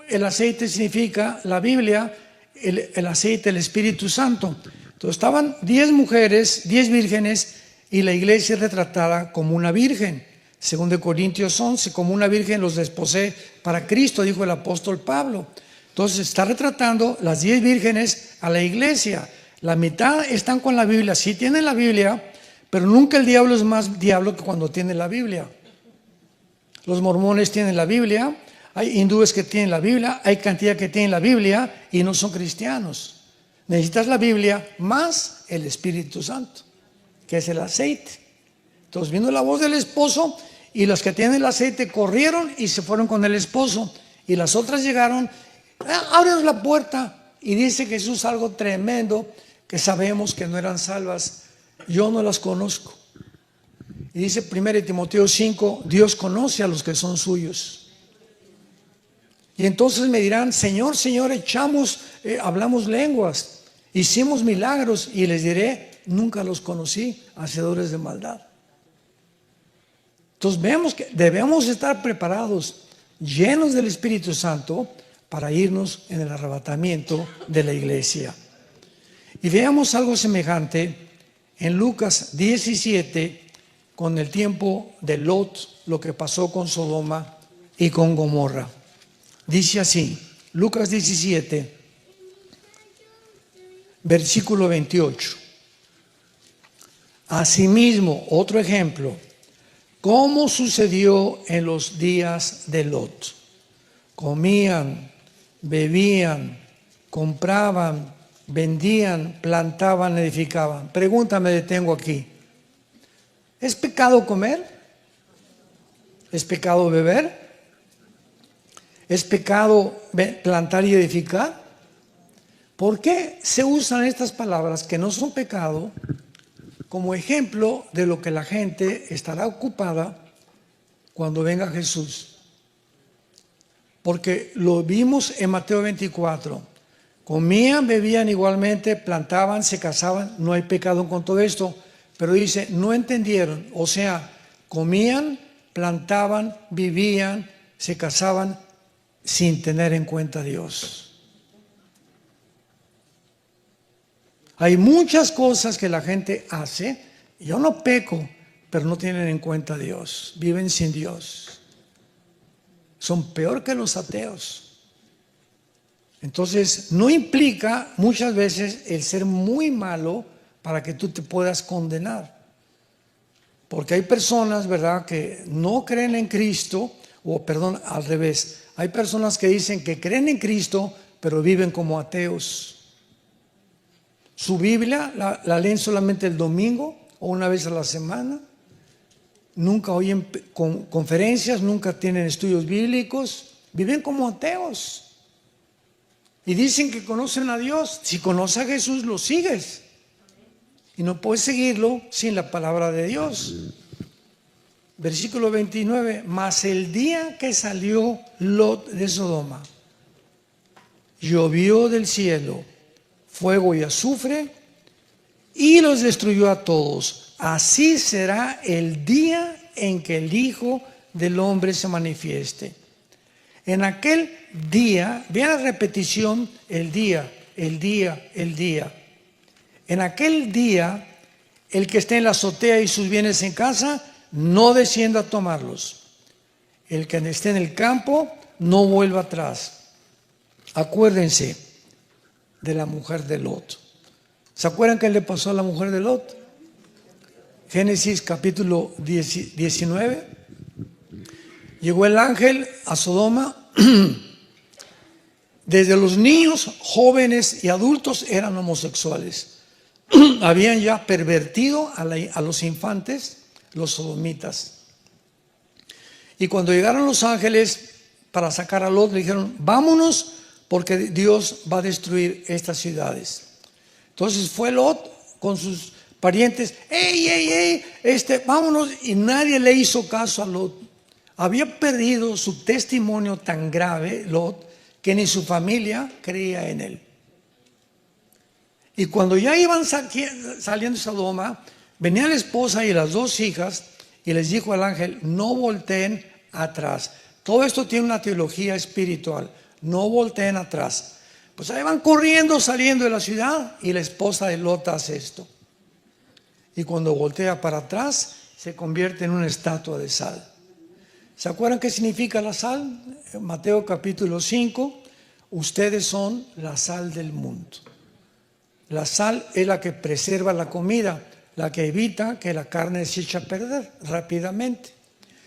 el aceite significa la Biblia, el aceite, el Espíritu Santo. Entonces estaban 10 mujeres, 10 vírgenes, y la iglesia es retratada como una virgen. Según de Corintios 11, como una virgen los desposé para Cristo, dijo el apóstol Pablo. Entonces está retratando las 10 vírgenes a la iglesia. La mitad están con la Biblia, sí tienen la Biblia, pero nunca el diablo es más diablo que cuando tiene la Biblia. Los mormones tienen la Biblia, hay hindúes que tienen la Biblia, hay cantidad que tienen la Biblia y no son cristianos. Necesitas la Biblia más el Espíritu Santo, que es el aceite. Entonces vino la voz del esposo y los que tienen el aceite corrieron y se fueron con el esposo, y las otras llegaron. Ábrenos la puerta, y dice Jesús algo tremendo, que sabemos que no eran salvas. Yo no las conozco. Y dice 1 Timoteo 5, Dios conoce a los que son suyos. Y entonces me dirán, Señor, Señor, hablamos lenguas, hicimos milagros, y les diré, nunca los conocí, hacedores de maldad. Entonces vemos que debemos estar preparados, llenos del Espíritu Santo, para irnos en el arrebatamiento de la iglesia. Y veamos algo semejante en Lucas 17, con el tiempo de Lot, lo que pasó con Sodoma y con Gomorra. Dice así, Lucas 17, versículo 28. Asimismo, otro ejemplo, ¿cómo sucedió en los días de Lot? Comían, bebían, compraban, vendían, plantaban, edificaban. Pregunta me detengo aquí. ¿Es pecado comer? ¿Es pecado beber? ¿Es pecado plantar y edificar? ¿Por qué se usan estas palabras que no son pecado como ejemplo de lo que la gente estará ocupada cuando venga Jesús. Porque lo vimos en Mateo 24. Comían, bebían igualmente, plantaban, se casaban. No hay pecado con todo esto. Pero dice, no entendieron. O sea, comían, plantaban, vivían, se casaban sin tener en cuenta a Dios. Hay muchas cosas que la gente hace. Yo no peco, pero no tienen en cuenta a Dios. Viven sin Dios. Son peor que los ateos. Entonces, no implica muchas veces el ser muy malo para que tú te puedas condenar. Porque hay personas, ¿verdad?, que no creen en Cristo, o perdón, al revés. Hay personas que dicen que creen en Cristo, pero viven como ateos. Su Biblia la leen solamente el domingo o una vez a la semana. Nunca oyen conferencias, nunca tienen estudios bíblicos. Viven como ateos. Y dicen que conocen a Dios. Si conoces a Jesús, lo sigues. Y no puedes seguirlo sin la palabra de Dios. Versículo 29. Mas el día que salió Lot de Sodoma, llovió del cielo fuego y azufre y los destruyó a todos. Así será el día en que el Hijo del Hombre se manifieste. En aquel día, vean la repetición, el día, el día, el día. En aquel día, el que esté en la azotea y sus bienes en casa, no descienda a tomarlos. El que esté en el campo, no vuelva atrás. Acuérdense de la mujer de Lot. ¿Se acuerdan qué le pasó a la mujer de Lot? Génesis capítulo 19. Llegó el ángel a Sodoma. Desde los niños, jóvenes y adultos eran homosexuales. Habían ya pervertido a los infantes, los sodomitas. Y cuando llegaron los ángeles para sacar a Lot, le dijeron, vámonos porque Dios va a destruir estas ciudades. Entonces fue Lot con sus parientes, vámonos, y nadie le hizo caso a Lot. Había perdido su testimonio tan grave, Lot, que ni su familia creía en él. Y cuando ya iban saliendo de Sodoma, venía la esposa y las dos hijas y les dijo al ángel, no volteen atrás. Todo esto tiene una teología espiritual, no volteen atrás. Pues ahí van corriendo, saliendo de la ciudad y la esposa de Lot hace esto. Y cuando voltea para atrás, se convierte en una estatua de sal. ¿Se acuerdan qué significa la sal? En Mateo capítulo 5, ustedes son la sal del mundo. La sal es la que preserva la comida, la que evita que la carne se eche a perder rápidamente.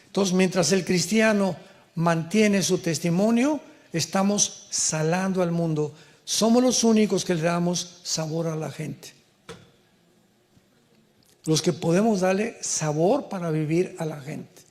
Entonces, mientras el cristiano mantiene su testimonio, estamos salando al mundo. Somos los únicos que le damos sabor a la gente. Los que podemos darle sabor para vivir a la gente.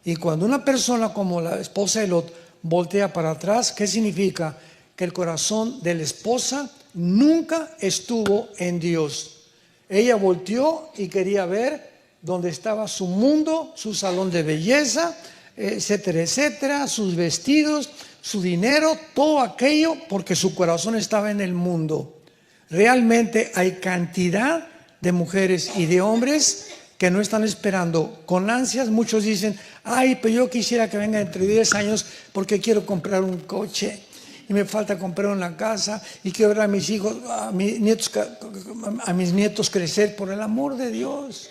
Y cuando una persona como la esposa de Lot voltea para atrás, ¿qué significa? Que el corazón de la esposa nunca estuvo en Dios. Ella volteó y quería ver dónde estaba su mundo, su salón de belleza, etcétera, etcétera, sus vestidos, su dinero, todo aquello, porque su corazón estaba en el mundo. Realmente hay cantidad de mujeres y de hombres que no están esperando con ansias. Muchos dicen, ay, pero yo quisiera que venga entre 10 años porque quiero comprar un coche y me falta comprar una casa y quiero ver a mis hijos, a mis nietos crecer. Por el amor de Dios,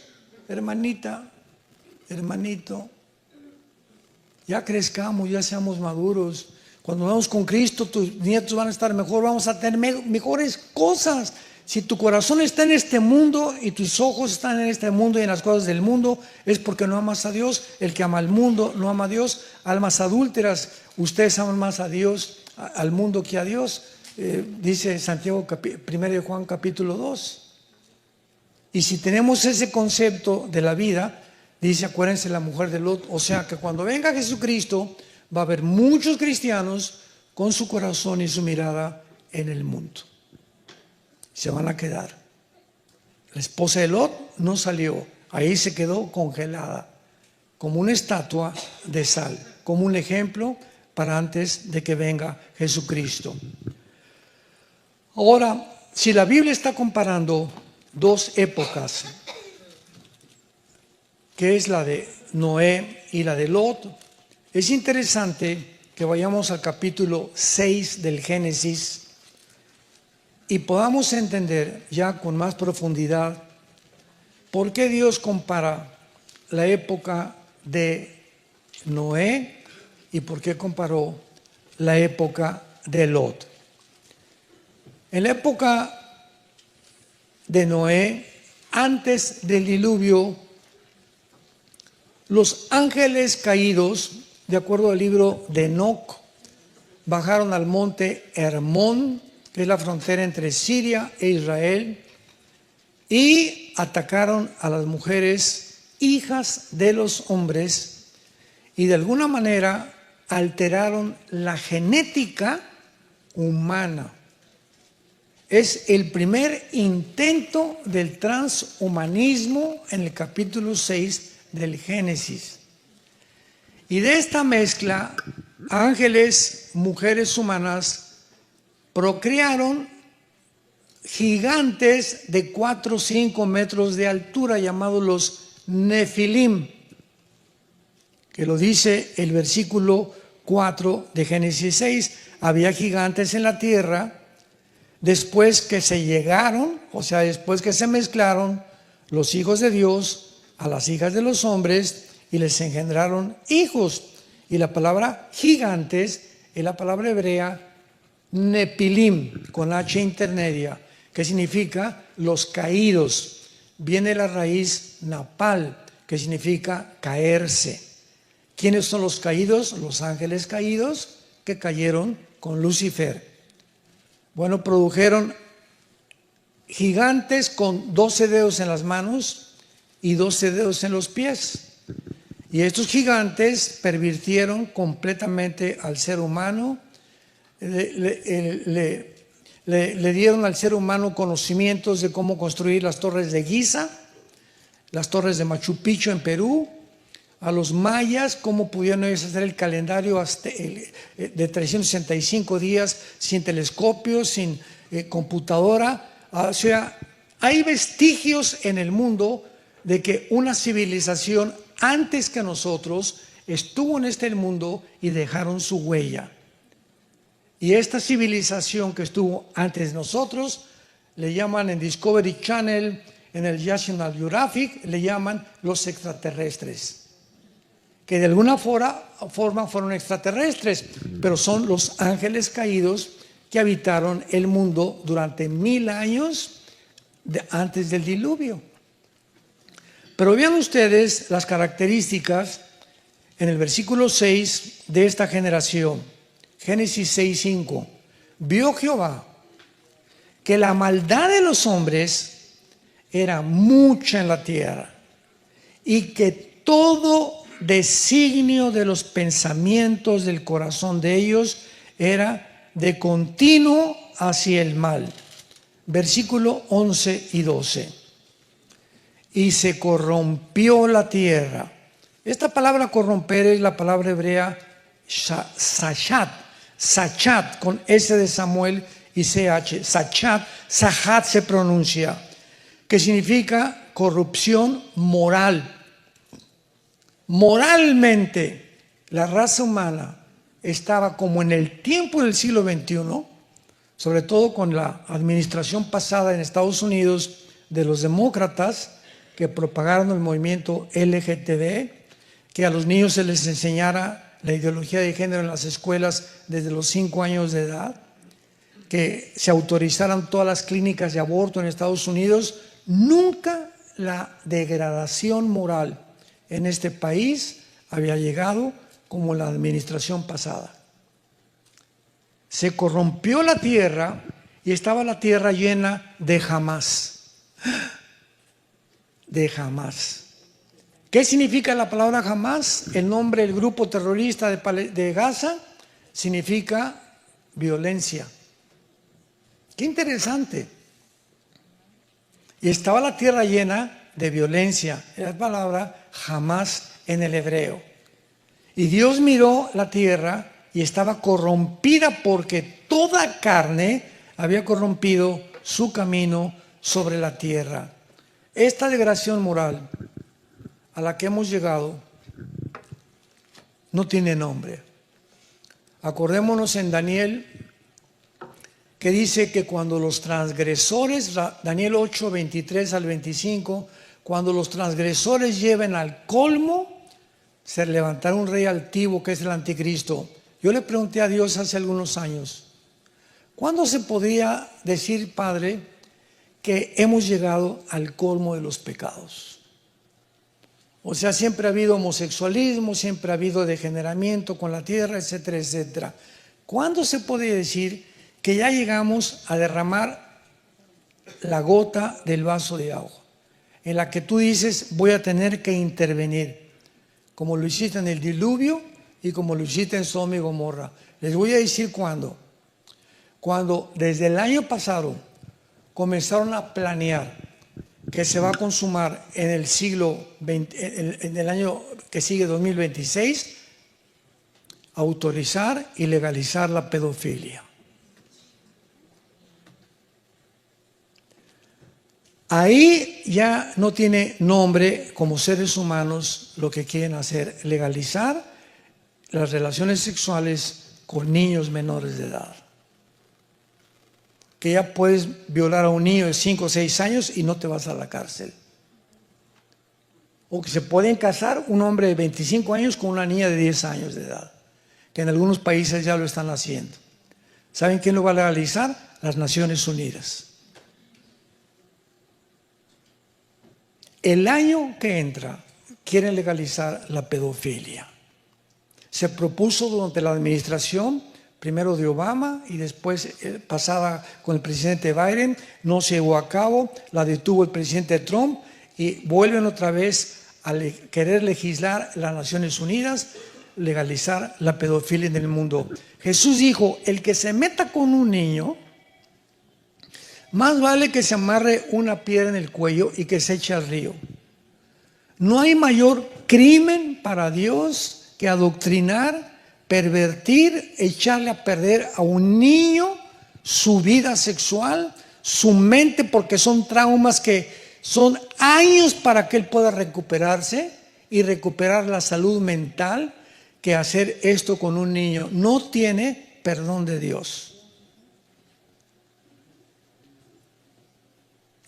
hermanita, hermanito, ya crezcamos, ya seamos maduros. Cuando vamos con Cristo, tus nietos van a estar mejor, vamos a tener mejores cosas. Si tu corazón está en este mundo y tus ojos están en este mundo y en las cosas del mundo, es porque no amas a Dios. El que ama al mundo no ama a Dios. Almas adúlteras, ustedes aman más a Dios, al mundo que a Dios. Dice Santiago, 1 de Juan capítulo 2. Y si tenemos ese concepto de la vida, dice, acuérdense la mujer de Lot, o sea que cuando venga Jesucristo va a haber muchos cristianos con su corazón y su mirada en el mundo. Se van a quedar. La esposa de Lot no salió, ahí se quedó congelada como una estatua de sal, como un ejemplo para antes de que venga Jesucristo. Ahora, si la Biblia está comparando dos épocas, que es la de Noé y la de Lot, es interesante que vayamos al capítulo 6 del Génesis y podamos entender ya con más profundidad por qué Dios compara la época de Noé y por qué comparó la época de Lot. En la época de Noé, antes del diluvio, los ángeles caídos, de acuerdo al libro de Enoc, bajaron al monte Hermón, que es la frontera entre Siria e Israel, y atacaron a las mujeres, hijas de los hombres, y de alguna manera alteraron la genética humana. Es el primer intento del transhumanismo en el capítulo 6 del Génesis. Y de esta mezcla, ángeles, mujeres humanas, procrearon gigantes de 4 o 5 metros de altura, llamados los Nefilim, que lo dice el versículo 4 de Génesis 6. Había gigantes en la tierra después que se llegaron, o sea, después que se mezclaron los hijos de Dios a las hijas de los hombres y les engendraron hijos. Y la palabra gigantes es la palabra hebrea Nepilim, con H intermedia, que significa los caídos. Viene la raíz napal, que significa caerse. ¿Quiénes son los caídos? Los ángeles caídos que cayeron con Lucifer. Bueno, produjeron gigantes con 12 dedos en las manos y 12 dedos en los pies. Y estos gigantes pervirtieron completamente al ser humano, le dieron al ser humano conocimientos de cómo construir las torres de Giza, las torres de Machu Picchu en Perú, a los mayas cómo pudieron ellos hacer el calendario de 365 días sin telescopio, sin computadora. O sea, hay vestigios en el mundo de que una civilización antes que nosotros estuvo en este mundo y dejaron su huella. Y esta civilización que estuvo antes de nosotros, le llaman en Discovery Channel, en el National Geographic, le llaman los extraterrestres. Que de alguna forma fueron extraterrestres, pero son los ángeles caídos que habitaron el mundo durante 1000 años antes del diluvio. Pero vean ustedes las características en el versículo 6 de esta generación. Génesis 6:5. Vio Jehová que la maldad de los hombres era mucha en la tierra y que todo designio de los pensamientos del corazón de ellos era de continuo hacia el mal. Versículo 11 y 12. Y se corrompió la tierra. Esta palabra corromper es la palabra hebrea sachat, con S de Samuel y CH. Sachat se pronuncia, que significa corrupción moral. Moralmente, la raza humana estaba como en el tiempo del siglo XXI, sobre todo con la administración pasada en Estados Unidos de los demócratas que propagaron el movimiento LGTB, que a los niños se les enseñara la ideología de género en las escuelas desde los 5 años de edad, que se autorizaran todas las clínicas de aborto en Estados Unidos. Nunca la degradación moral en este país había llegado como la administración pasada. Se corrompió la tierra y estaba la tierra llena de Hamás. De Hamás. ¿Qué significa la palabra Hamás? El nombre del grupo terrorista de Gaza significa violencia. Qué interesante. Y estaba la tierra llena de violencia. La palabra Hamás en el hebreo. Y Dios miró la tierra y estaba corrompida porque toda carne había corrompido su camino sobre la tierra. Esta degradación moral a la que hemos llegado no tiene nombre. Acordémonos en Daniel que dice que cuando los transgresores, Daniel 8, 23 al 25, cuando los transgresores lleven al colmo, se levantará un rey altivo que es el anticristo. Yo le pregunté a Dios hace algunos años, ¿cuándo se podría decir, Padre, que hemos llegado al colmo de los pecados? O sea, siempre ha habido homosexualismo, siempre ha habido degeneramiento con la tierra, etcétera, etcétera. ¿Cuándo se puede decir que ya llegamos a derramar la gota del vaso de agua, en la que tú dices, voy a tener que intervenir, como lo hiciste en el diluvio y como lo hiciste en Sodoma y Gomorra? Les voy a decir cuándo. Cuando desde el año pasado comenzaron a planear que se va a consumar en el siglo 20, en el año que sigue, 2026, autorizar y legalizar la pedofilia. Ahí ya no tiene nombre como seres humanos lo que quieren hacer, legalizar las relaciones sexuales con niños menores de edad. Que ya puedes violar a un niño de 5 o 6 años y no te vas a la cárcel. O que se pueden casar un hombre de 25 años con una niña de 10 años de edad, que en algunos países ya lo están haciendo. ¿Saben quién lo va a legalizar? Las Naciones Unidas. El año que entra quieren legalizar la pedofilia. Se propuso durante la administración, primero de Obama y después pasada con el presidente Biden, no se llevó a cabo, la detuvo el presidente Trump y vuelven otra vez a querer legislar las Naciones Unidas, legalizar la pedofilia en el mundo. Jesús dijo, el que se meta con un niño, más vale que se amarre una piedra en el cuello y que se eche al río. No hay mayor crimen para Dios que adoctrinar, pervertir, echarle a perder a un niño su vida sexual, su mente, porque son traumas que son años para que él pueda recuperarse y recuperar la salud mental, que hacer esto con un niño no tiene perdón de Dios.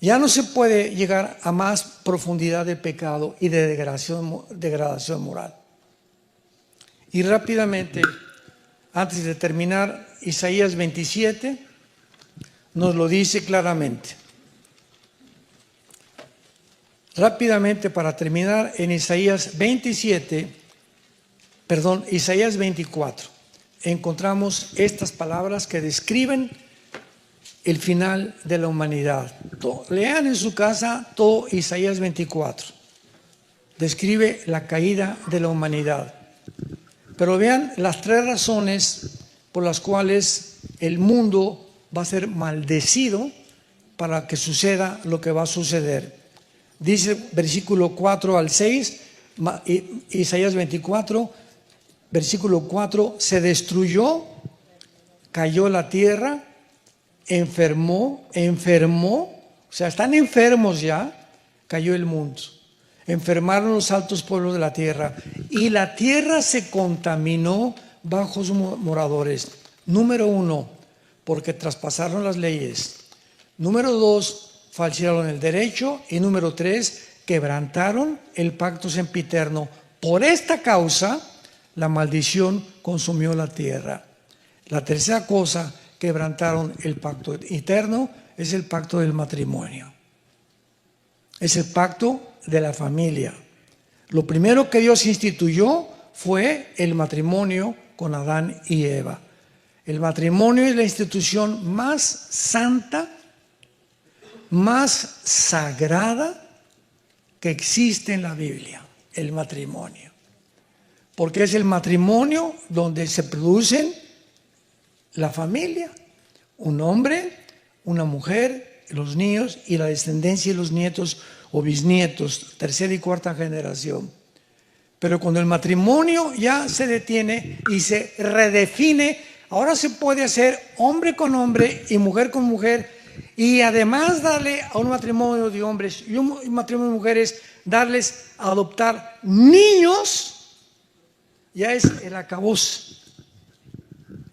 Ya no se puede llegar a más profundidad de pecado y de degradación moral. Y rápidamente, antes de terminar, Isaías 27 nos lo dice claramente. Rápidamente, para terminar, en Isaías 24, encontramos estas palabras que describen el final de la humanidad. Lean en su casa todo Isaías 24. Describe la caída de la humanidad. Pero vean las 3 razones por las cuales el mundo va a ser maldecido para que suceda lo que va a suceder. Dice versículo 4 al 6, Isaías 24, versículo 4, se destruyó, cayó la tierra, enfermó, o sea, están enfermos ya, cayó el mundo. Enfermaron los altos pueblos de la tierra y la tierra se contaminó bajo sus moradores. Número 1, porque traspasaron las leyes. Número 2, falsearon el derecho. Y número 3, quebrantaron el pacto sempiterno. Por esta causa, la maldición consumió la tierra. La tercera cosa, quebrantaron el pacto eterno, es el pacto del matrimonio. Es el pacto de la familia. Lo primero que Dios instituyó fue el matrimonio con Adán y Eva. El matrimonio es la institución más santa, más sagrada que existe en la Biblia, el matrimonio. Porque es el matrimonio donde se producen la familia, un hombre, una mujer, los niños y la descendencia y los nietos o bisnietos, tercera y cuarta generación. Pero cuando el matrimonio ya se detiene y se redefine, ahora se puede hacer hombre con hombre y mujer con mujer, y además darle a un matrimonio de hombres y un matrimonio de mujeres, darles a adoptar niños, ya es el acabose.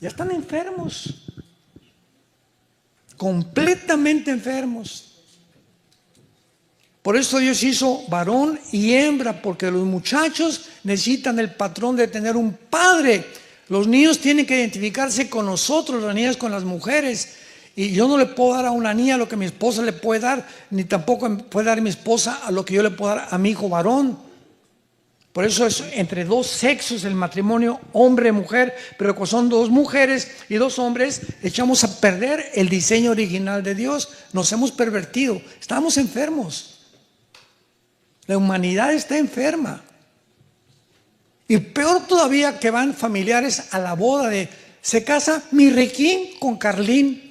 Ya están enfermos, completamente enfermos. Por eso Dios hizo varón y hembra, porque los muchachos necesitan el patrón de tener un padre. Los niños tienen que identificarse con nosotros, las niñas con las mujeres. Y yo no le puedo dar a una niña lo que mi esposa le puede dar, ni tampoco puede dar mi esposa a lo que yo le puedo dar a mi hijo varón. Por eso es entre dos sexos el matrimonio, hombre-mujer, pero cuando son dos mujeres y dos hombres, echamos a perder el diseño original de Dios. Nos hemos pervertido, estamos enfermos. La humanidad está enferma. Y peor todavía que van familiares a la boda de, se casa mi Requín con Carlín.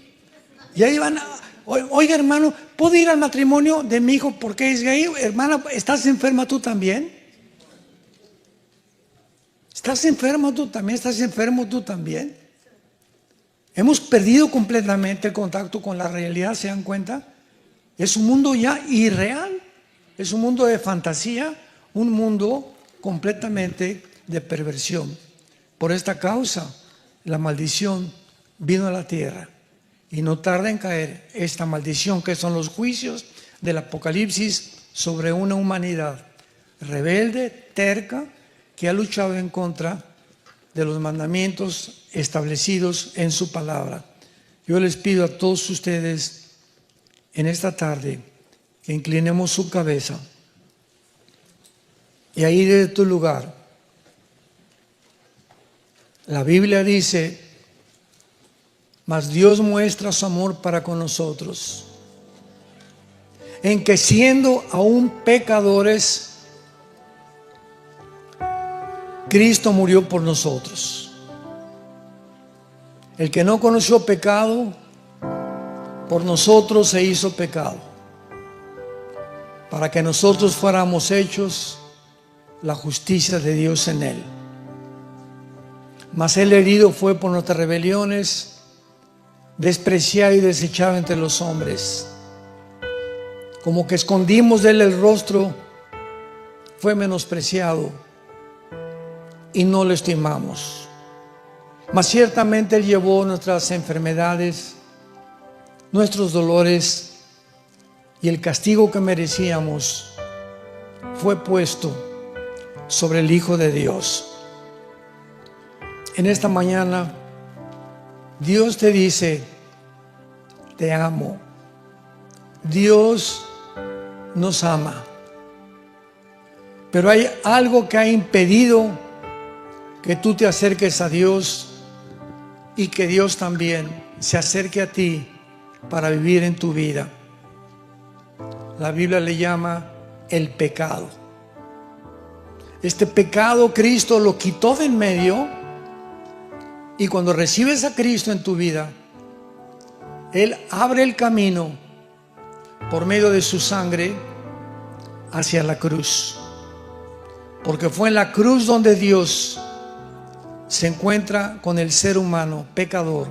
Y ahí van, oiga hermano, ¿puedo ir al matrimonio de mi hijo porque es gay? Hermana, ¿estás enferma tú también? ¿Estás enfermo tú también? ¿Estás enfermo tú también? Hemos perdido completamente el contacto con la realidad, ¿se dan cuenta? Es un mundo ya irreal. Es un mundo de fantasía, un mundo completamente de perversión. Por esta causa, la maldición vino a la tierra y no tarda en caer esta maldición, que son los juicios del Apocalipsis sobre una humanidad rebelde, terca, que ha luchado en contra de los mandamientos establecidos en su palabra. Yo les pido a todos ustedes en esta tarde que inclinemos su cabeza y ahí desde tu lugar. La Biblia dice, mas Dios muestra su amor para con nosotros, en que siendo aún pecadores, Cristo murió por nosotros. El que no conoció pecado, por nosotros se hizo pecado, para que nosotros fuéramos hechos la justicia de Dios en él. Mas él herido fue por nuestras rebeliones, despreciado y desechado entre los hombres. Como que escondimos de él el rostro, fue menospreciado y no lo estimamos. Mas ciertamente él llevó nuestras enfermedades, nuestros dolores, y el castigo que merecíamos fue puesto sobre el Hijo de Dios. En esta mañana Dios te dice, te amo. Dios nos ama. Pero hay algo que ha impedido que tú te acerques a Dios y que Dios también se acerque a ti para vivir en tu vida. La Biblia le llama el pecado. Este pecado Cristo lo quitó de en medio, y cuando recibes a Cristo en tu vida, Él abre el camino por medio de su sangre hacia la cruz. Porque fue en la cruz donde Dios se encuentra con el ser humano pecador